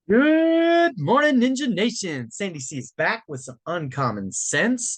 Good morning, Ninja Nation. Sandy C is back with some uncommon sense.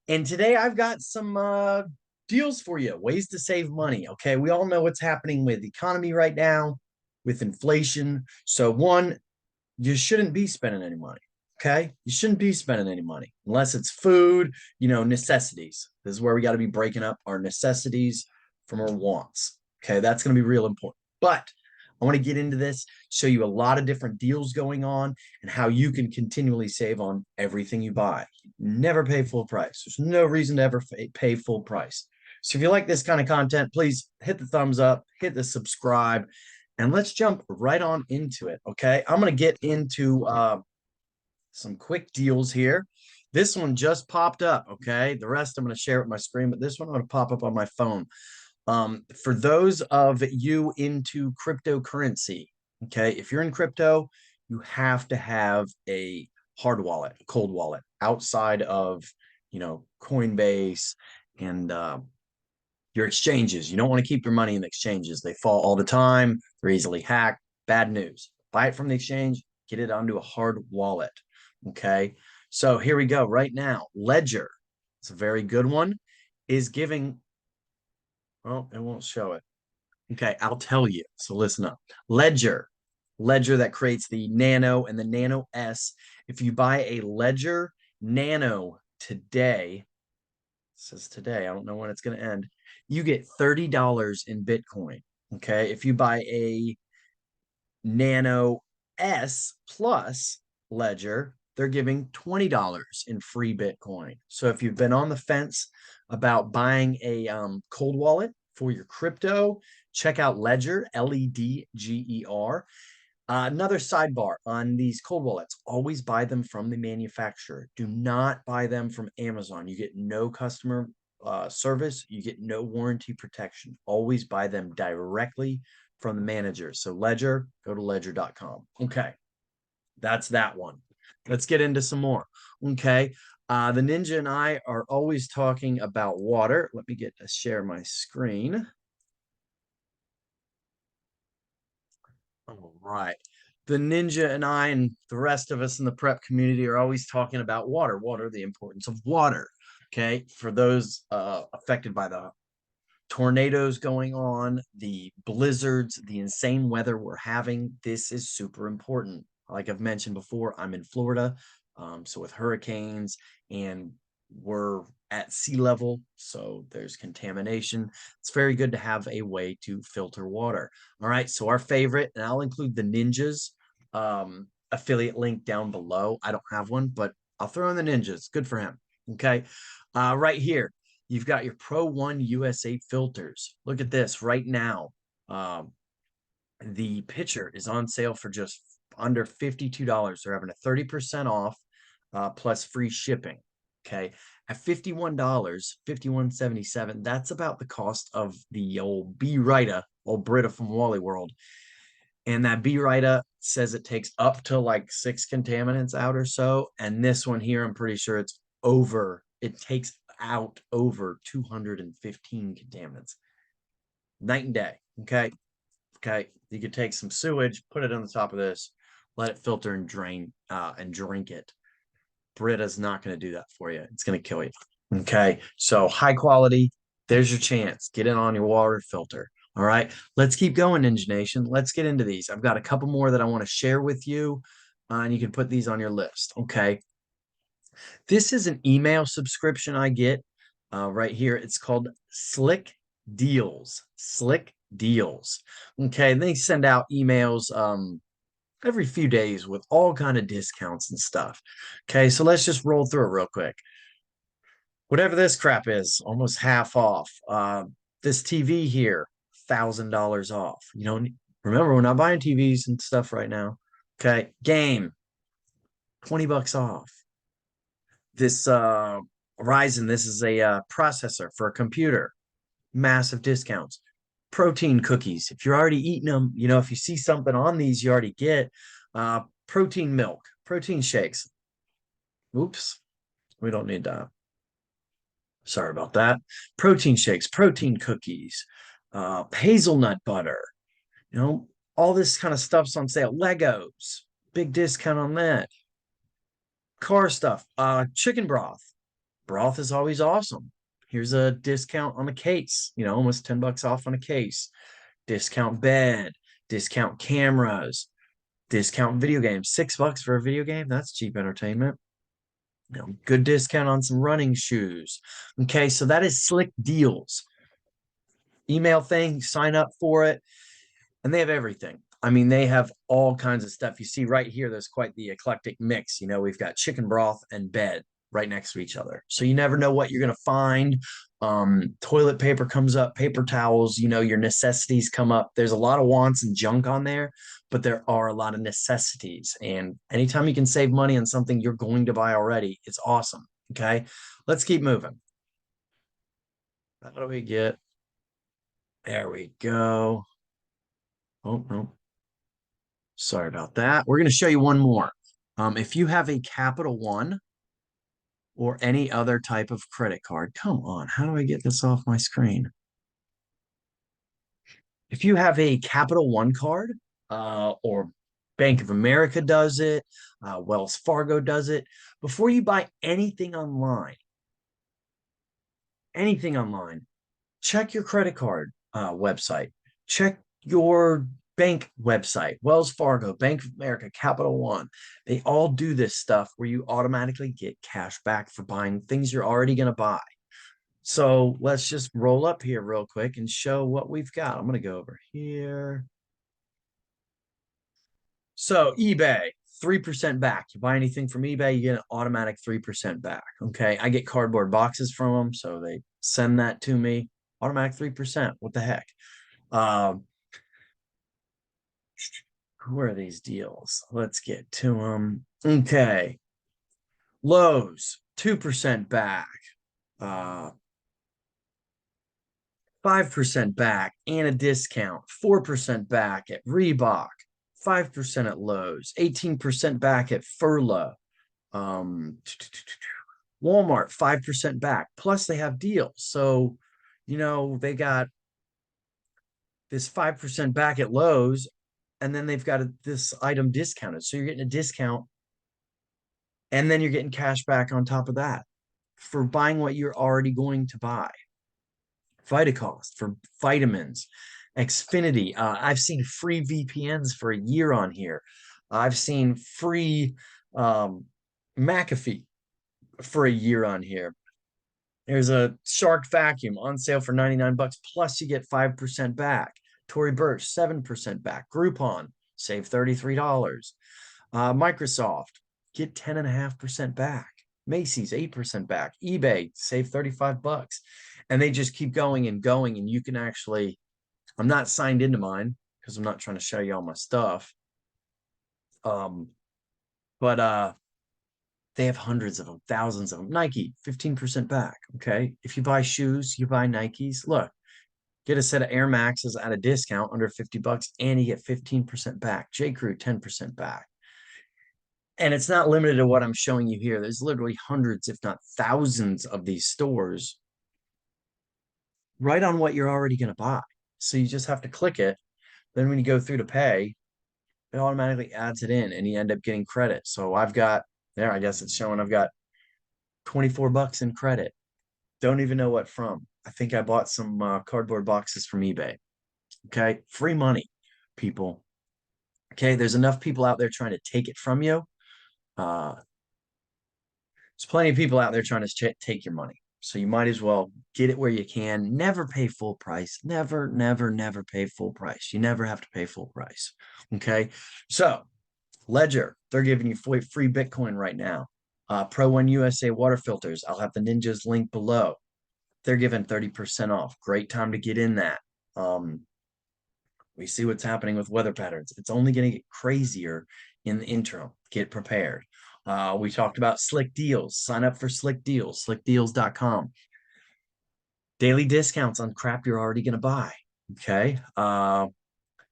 And today I've got some deals for you, ways to save money. Okay, we all know what's happening with the economy right now, with inflation. So, one, you shouldn't be spending any money. Okay, you shouldn't be spending any money unless it's food, necessities. This is where we got to be breaking up our necessities from our wants. Okay, that's going to be real important. But I want to get into this, show you a lot of different deals going on and how you can continually save on everything you buy. Never pay full price. There's no reason to ever pay full price. So if you like this kind of content, please hit the thumbs up, hit the subscribe, and let's jump right on into it. Okay, I'm going to get into some quick deals here. This one just popped up. Okay, the rest I'm going to share with my screen, but this one I'm going to pop up on my phone. For those of you into cryptocurrency, okay, if you're in crypto, you have to have a hard wallet, a cold wallet outside of, Coinbase and your exchanges. You don't want to keep your money in the exchanges. They fall all the time. They're easily hacked. Bad news. Buy it from the exchange, get it onto a hard wallet. Okay. So here we go. Right now, Ledger, it's a very good one, is giving, well, it won't show it. Okay, I'll tell you. So listen up. Ledger that creates the Nano and the Nano S. If you buy a Ledger Nano today, says today, I don't know when it's going to end, you get $30 in Bitcoin. Okay, if you buy a Nano S Plus Ledger, they're giving $20 in free Bitcoin. So if you've been on the fence about buying a cold wallet for your crypto, check out Ledger, Ledger. Another sidebar on these cold wallets, always buy them from the manufacturer. Do not buy them from Amazon. You get no customer service, you get no warranty protection. Always buy them directly from the manager. So Ledger, go to ledger.com. Okay, that's that one. Let's get into some more. Okay, the Ninja and I are always talking about water. Let me get to share my screen. All right. The Ninja and I and the rest of us in the prep community are always talking about water, the importance of water. Okay. For those affected by the tornadoes going on, the blizzards, the insane weather we're having, this is super important. Like I've mentioned before, I'm in Florida. So with hurricanes, and we're at sea level, so there's contamination. It's very good to have a way to filter water. All right, so our favorite, and I'll include the Ninjas affiliate link down below. I don't have one, but I'll throw in the Ninjas. Good for him. Okay, right here, you've got your ProOneUSA filters. Look at this right now. The pitcher is on sale for just under $52. They're having a 30% off plus free shipping. Okay. At $51, $51.77, that's about the cost of the old B-Rita, old Brita from Wally World. And that B-Rita says it takes up to like 6 contaminants out or so. And this one here, I'm pretty sure it takes out over 215 contaminants. Night and day. Okay. Okay. You could take some sewage, put it on the top of this, let it filter and drain and drink it. Brita's not going to do that for you. It's going to kill you. Okay. So high quality, there's your chance. Get it on your water filter. All right. Let's keep going, Ninja Nation. Let's get into these. I've got a couple more that I want to share with you, and you can put these on your list. Okay. This is an email subscription I get right here. It's called SlickDeals. SlickDeals. Okay. They send out emails every few days with all kind of discounts and stuff. Okay, so let's just roll through it real quick. Whatever this crap is, almost half off. This TV here, $1,000 off. Remember, we're not buying TVs and stuff right now. Okay, game, $20 off. This Ryzen, this is a processor for a computer, massive discounts. Protein cookies. If you're already eating them, if you see something on these, you already get protein milk, protein shakes. Oops, we don't need that. Sorry about that. Protein shakes, protein cookies, hazelnut butter, all this kind of stuff's on sale. Legos, Big discount on that. Car stuff. Chicken broth. Broth is always awesome. Here's a discount on a case, almost $10 off on a case. Discount bed, discount cameras, discount video games. $6 for a video game. That's cheap entertainment. Good discount on some running shoes. Okay, so that is Slick Deals. Email thing, sign up for it, and they have everything. I mean, they have all kinds of stuff. You see right here, there's quite the eclectic mix. We've got chicken broth and bed right next to each other. So you never know what you're going to find. Toilet paper comes up, paper towels, your necessities come up. There's a lot of wants and junk on there, but there are a lot of necessities. And anytime you can save money on something you're going to buy already, it's awesome. Okay, let's keep moving. How do we get? There we go. Oh, no. Sorry about that. We're going to show you one more. If you have a Capital One or any other type of credit card, come on, how do I get this off my screen? If you have a Capital One card, or Bank of America does it, Wells Fargo does it, before you buy anything online, check your credit card website, check your bank website, Wells Fargo, Bank of America, Capital One. They all do this stuff where you automatically get cash back for buying things you're already going to buy. So let's just roll up here real quick and show what we've got. I'm going to go over here. So eBay, 3% back. You buy anything from eBay, you get an automatic 3% back. Okay. I get cardboard boxes from them, so they send that to me. Automatic 3%. What the heck? Who are these deals? Let's get to them. Okay. Lowe's, 2% back. 5% back and a discount. 4% back at Reebok. 5% at Lowe's. 18% back at Furlough. Walmart, 5% back. Plus they have deals. So, they got this 5% back at Lowe's, and then they've got this item discounted. So you're getting a discount, and then you're getting cash back on top of that for buying what you're already going to buy. Vitacost for vitamins, Xfinity. I've seen free VPNs for a year on here. I've seen free McAfee for a year on here. There's a Shark vacuum on sale for $99, plus you get 5% back. Tory Burch, 7% back. Groupon, save $33. Microsoft, get 10.5% back. Macy's, 8% back. eBay, save $35. And they just keep going and going. And you can actually, I'm not signed into mine because I'm not trying to show you all my stuff. But they have hundreds of them, thousands of them. Nike, 15% back. Okay. If you buy shoes, you buy Nikes. Look, get a set of Air Maxes at a discount under $50 and you get 15% back. J. Crew, 10% back. And it's not limited to what I'm showing you here. There's literally hundreds, if not thousands, of these stores right on what you're already going to buy. So you just have to click it. Then when you go through to pay, it automatically adds it in and you end up getting credit. So I've got there, I guess it's showing I've got $24 in credit. Don't even know what from. I think I bought some cardboard boxes from eBay. Okay. Free money, people. Okay. There's enough people out there trying to take it from you. There's plenty of people out there trying to take your money. So you might as well get it where you can. Never pay full price. Never, never, never pay full price. You never have to pay full price. Okay. So Ledger, they're giving you free Bitcoin right now. ProOneUSA water filters. I'll have the Ninjas link below. They're giving 30% off. Great time to get in that. We see what's happening with weather patterns. It's only going to get crazier in the interim. Get prepared. We talked about SlickDeals. Sign up for SlickDeals, slickdeals.com. Daily discounts on crap you're already going to buy. Okay.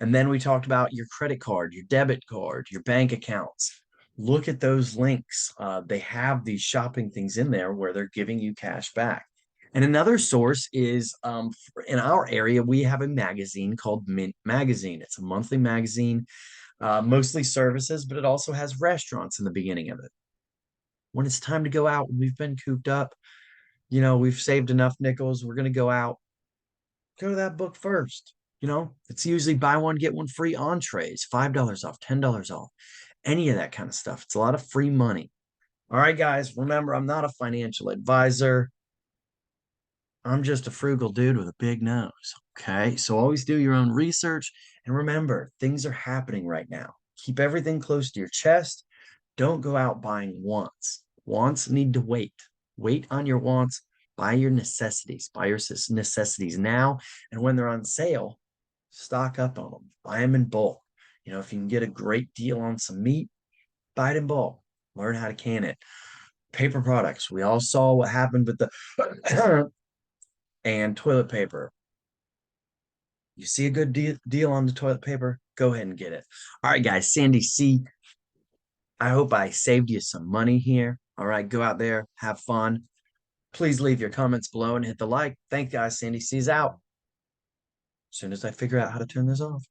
And then we talked about your credit card, your debit card, your bank accounts. Look at those links. They have these shopping things in there where they're giving you cash back. And another source is in our area, we have a magazine called Mint Magazine. It's a monthly magazine. Mostly services, but it also has restaurants in the beginning of it. When it's time to go out, when we've been cooped up, we've saved enough nickels, we're going to go out, go to that book first. It's usually buy one, get one free entrees, $5 off, $10 off, any of that kind of stuff. It's a lot of free money. All right, guys, remember, I'm not a financial advisor. I'm just a frugal dude with a big nose. Okay. So always do your own research. And remember, things are happening right now. Keep everything close to your chest. Don't go out buying wants. Wants need to wait. Wait on your wants. Buy your necessities. Buy your necessities now. And when they're on sale, stock up on them. Buy them in bulk. If you can get a great deal on some meat, buy it in bulk. Learn how to can it. Paper products. We all saw what happened with the and toilet paper. You see a good deal on the toilet paper, go ahead and get it. All right, guys, Sandy C. I hope I saved you some money here. All right, go out there, have fun. Please leave your comments below and hit the like. Thanks, guys. Sandy C's out. As soon as I figure out how to turn this off.